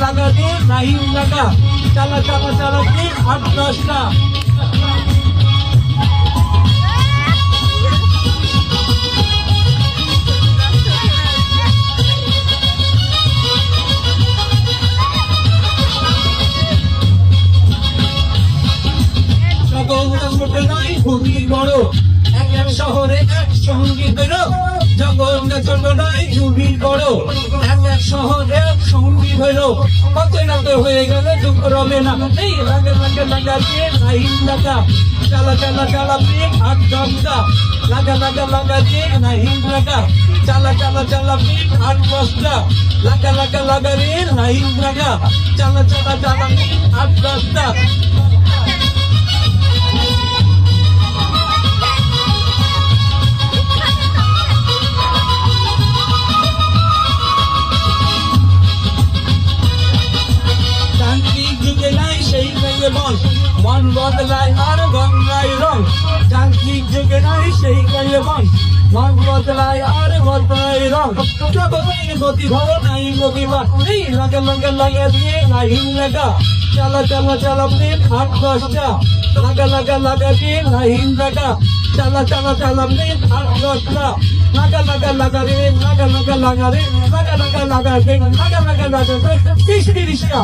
লাগা দিয়ে নাহিম লাগা চালা চালা চালা দিয়ে 8-10টা খুবই বড় এক এক শহরে এক সঙ্গী হইল জগন্নাথ নয় খুবই বড় এক এক শহরে এক সঙ্গী হইল কত রাতে হয়ে গেলে দুঃখ রবে না এই লাগে লাগে লাগা দিয়ে নাহিম লাগা চালা চালা চালা দিয়ে 8-10টা লাগা লাগা লাগা দিয়ে নাহিম লাগা চালা চালা চালা দিয়ে 8-10টা লাগা লাগা লাগা দিয়ে নাহিম লাগা চালা চালা চালা দিয়ে 8-10টা মন বদলায় আর গঙ্গায় রং যান্ত্রিক যুগে নাই সেই কালে মন বদলায় আর বদলায় রং গতি ভালো নাই গতিবা এই লাগা লাগা লাগা দিয়ে নাহিম লাগা চালা চালা চালা দিয়ে 8-10টা লাগা লাগা লাগা দিয়ে নাহিম লাগা চালা চালা চালা দিয়ে 8-10টা লাগা লাগা লাগা রে লাগা লাগা লাগা রে লাগা লাগা লাগা রে লাগা লাগা লাগা 30-30টা